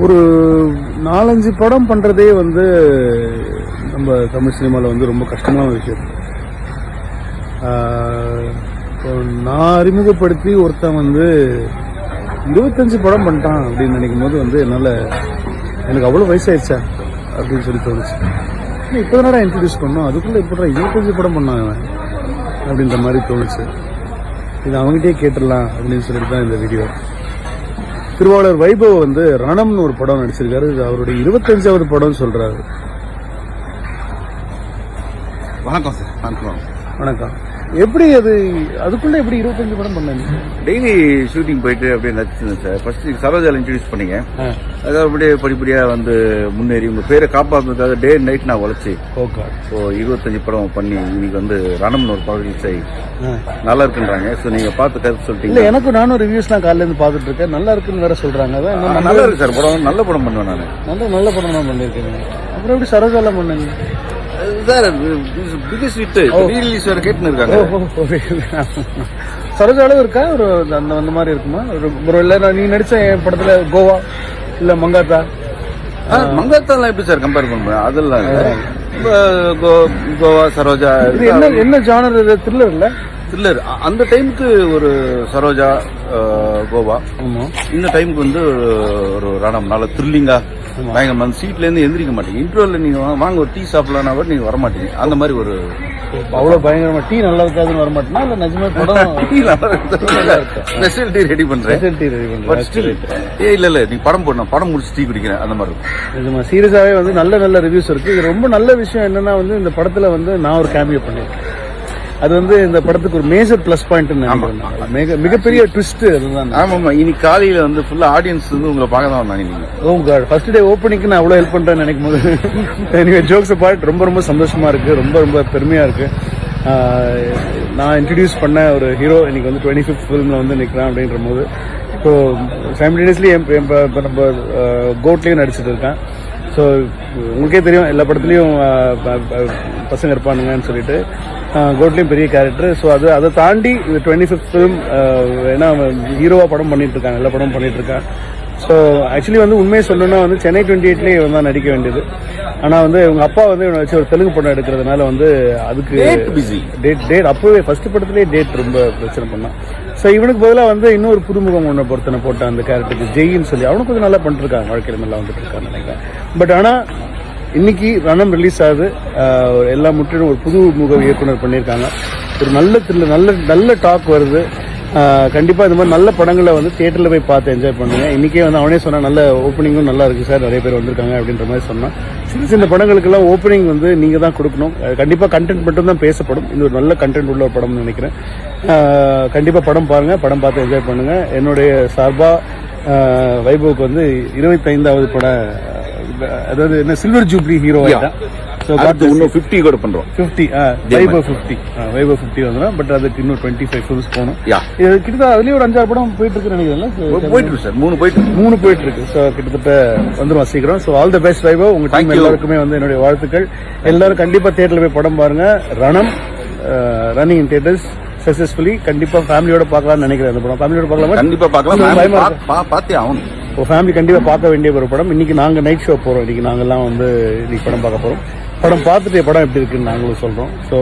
ஒரு 4-5 படம் பண்றதே வந்து நம்ம தமிழ் சினிமாவில் வந்து ரொம்ப கஷ்டமான விஷயம். இப்போ நான் அறிமுகப்படுத்தி ஒருத்தன் வந்து 25 படம் பண்ணிட்டான் அப்படின்னு நினைக்கும் போது வந்து என்னால் எனக்கு அவ்வளோ வயசாயிடுச்சா அப்படின்னு சொல்லி தோணுச்சு. இப்போ தானடா இன்ட்ரடியூஸ் பண்ணோம், அதுக்குள்ளே எப்படா 25 படம் பண்ணாங்க அப்படின்ற மாதிரி தோணுச்சு. இது அவங்ககிட்டயே கேட்டுடலாம் அப்படின்னு சொல்லிட்டு தான் இந்த வீடியோ. திருவாளர் வைபவ் வந்து ரணம்னு ஒரு படம் நடிச்சிருக்காரு. இது அவருடைய 25வது படம் சொல்றாரு. வணக்கம் சார். வணக்கம். வணக்கம். எப்படி அதுக்குள்ள எப்படி 25 படம் பண்ணீங்க? டெய்லி ஷூட்டிங் போயிட்டு அப்படியே நடிச்சிருந்தேன் சார். ஃபர்ஸ்ட் சரோஜால இன்ட்ரடியூஸ் பண்ணீங்க, அதாவது அப்படியே படிப்படியா வந்து முன்னேறி உங்க பேரை காப்பாற்றுறதுக்காக டே நைட் நான் உழைச்சி இப்போ 25 படம் பண்ணி இன்னைக்கு வந்து ரணம்னு ஒரு படம் ரிலீஸ் ஆகி நல்லா இருக்குன்றாங்க. ஸோ நீங்க பார்த்து கருத்து சொல்லிட்டீங்க. எனக்கு நானும் ரிவ்யூஸ்லாம் காலையில இருந்து பார்த்துட்டு இருக்கேன். நல்லா இருக்குன்னு வேற சொல்றாங்க. அதான் நல்லா இருக்கு சார். படம் நல்ல படம் பண்ணுவேன் நான். நல்ல படம் தான் பண்ணிருக்கேன். அப்புறம் எப்படி சரோஜால பண்ணீங்க சார்? பிகெஸ்ட் ஹிட் ரீலீஸ் வேற கேட்டுன்னு இருக்காங்க. சரோஜாலும் இருக்கா? ஒரு அந்த மாதிரி இருக்குமா? ஒரு இல்ல நீ நடிச்ச படத்துல கோவா இல்ல மங்காத்தா? மங்காத்தாலாம் எப்படி சார் கம்பேர் பண்ணுவேன்? அதெல்லாம் கோவா சரோஜா என்ன ஜானர்? த்ரில்லர் இல்ல? த்ரில்லர். அந்த டைமுக்கு ஒரு சரோஜா கோவா, இந்த டைமுக்கு வந்து ஒரு ரணம் நல்ல த்ரில்லிங்கா பயங்கரமா சீட்ல இருந்து எந்திரிக்க மாட்டீங்க. இன்ட்ரோல நீங்க வாங்க ஒரு டீ சாப்பிடலாம் கூட நீங்க வர மாட்டீங்க. அந்த மாதிரி ஒரு அவ்வளவு பயங்கரமா டீ நல்லா இருக்காதுன்னு வர மாட்டேன்னா இல்ல நிஜமே படம் டீ நல்லா இருக்கு. ஸ்பெஷல் டீ ரெடி பண்றேன். இல்ல நீ படம் போடணும், படம் முடிச்சு டீ குடிக்கிறேன் அந்த மாதிரி இருக்கும். சீரியஸாவே வந்து நல்ல ரிவ்யூஸ் இருக்கு. இது ரொம்ப நல்ல விஷயம் என்னன்னா வந்து இந்த படத்துல வந்து நான் ஒரு கேமியோ பண்ணிருக்கேன். அது வந்து இந்த படத்துக்கு ஒரு மேஜர் பிளஸ் பாயிண்ட். மிகப்பெரிய ட்விஸ்ட் அதுதான். ஆமா, இன்னைக்கு காலையில வந்து ஃபுல்லா ஆடியன்ஸ் வந்து உங்களை பார்க்க தான் வந்தாங்க. ஓ காட், ஃபர்ஸ்ட் டே ஓப்பனிங்க்கு நான் அவ்வளவு ஹெல்ப் பண்றேன்னு நினைக்கும் போது நீங்க ஜோக்ஸ் பார்ட் ரொம்ப சந்தோஷமா இருக்கு. ரொம்ப பெருமையா இருக்கு. நான் இன்ட்ரடியூஸ் பண்ண ஒரு ஹீரோ இன்னைக்கு வந்து 25th ஃபிலிம்ல வந்து நிற்கிறான் அப்படின்ற போது இப்போ சைமல்டேனியஸ்லி நம்ம கோட்லயும் நடிச்சிட்டு இருக்கேன். ஸோ உங்களுக்கே தெரியும் எல்லா படத்துலையும் பசங்க இருப்பானுங்கன்னு சொல்லிட்டு கோட்லையும் பெரிய கேரக்டர். ஸோ அதை தாண்டி 25th ஃபிலிம் ஏன்னா ஹீரோவா படம் பண்ணிட்டு இருக்காங்க, எல்லா படமும் பண்ணிட்டு இருக்காங்க. ஸோ ஆக்சுவலி வந்து உண்மையை சொல்லணும்னா வந்து சென்னை 28லேயே இவன் தான் நடிக்க வேண்டியது. ஆனால் வந்து இவங்க அப்பா வந்து இவனை வச்சு ஒரு தெலுங்கு படம் எடுக்கிறதுனால வந்து அதுக்கு டேட் அப்பவே ஃபர்ஸ்ட் படத்துலேயே டேட் ரொம்ப பிரச்சனை பண்ணான். ஸோ இவனுக்கு பதிலாக வந்து இன்னொரு புதுமுகம் ஒன்று பொறுத்தனை போட்டான் அந்த கேரக்டருக்கு, ஜெயின்னு சொல்லி. அவனுக்கு கொஞ்சம் நல்லா பண்ணிருக்காங்க, வாழ்க்கையில நல்லா வந்துட்டு இருக்கான்னு நினைக்கிறேன். பட் ஆனால் இன்னைக்கு ரணம் ரிலீஸ் ஆகுது. எல்லா முற்றிலும் ஒரு புது முக இயக்குனர் பண்ணியிருக்காங்க. ஒரு நல்ல டாக் வருது. கண்டிப்பா இந்த மாதிரி நல்ல படங்களை வந்து தியேட்டர்ல போய் பார்த்து என்ஜாய் பண்ணுங்க. இன்னைக்கே வந்து அவனே சொன்னா நல்ல ஓப்பனிங்கும் நல்லா இருக்கு சார், நிறைய பேர் வந்திருக்காங்க அப்படின்ற மாதிரி சொன்னான். சின்ன படங்களுக்கெல்லாம் ஓப்பனிங் வந்து நீங்க தான் கொடுக்கணும். கண்டிப்பா கண்டென்ட் மட்டும் தான் பேசப்படும். இது ஒரு நல்ல கண்டென்ட் உள்ள ஒரு படம்னு நினைக்கிறேன். கண்டிப்பா படம் பாருங்க, படம் பார்த்து என்ஜாய் பண்ணுங்க. என்னுடைய சார்பா வைபவுக்கு வந்து 25வது படம், அதாவது என்ன சில்வர் ஜூப்ளி ஹீரோ ஆயிட்டான். 50 கூட பண்றோம். 50 வைபவ் 50 வந்துடும். பட் அதுக்கு இன்னும் 25 ஃபிலிம்ஸ் போகணும். கிட்டத்தட்ட அதுலயே ஒரு 5-6 படம் போயிட்டு இருக்கு நினைக்கிறேன். போயிட்டு இருக்கு சார். 3 போயிட்டு இருக்கு. ஸோ கிட்டத்தட்ட வந்துடும் சீக்கிரம். So all the best Vaibhav. உங்க டீம் எல்லாருக்குமே வந்து என்னுடைய வாழ்த்துக்கள். எல்லாரும் கண்டிப்பா தியேட்டர்ல போய் படம் பாருங்க. ரணம் ரன்னிங் இன் தியேட்டர்ஸ் சக்சஸ்ஃபுல்லி. கண்டிப்பா ஃபேமிலியோட பார்க்கலாம்னு நினைக்கிறேன். அந்த படம் ஃபேமிலியோட பார்க்கலாம். கண்டிப்பா பார்க்கலாம். பார்த்தே ஆகணும். ஃபேமிலி கண்டிப்பா பார்க்க வேண்டிய ஒரு படம். இன்னைக்கு நாங்க நைட் ஷோ போறோம். இன்னைக்கு நாங்கெல்லாம் வந்து இன்னைக்கு படம் பார்க்க போறோம். படம் பார்த்துட்டு படம் எப்படி இருக்குன்னு நாங்களும் சொல்றோம். ஸோ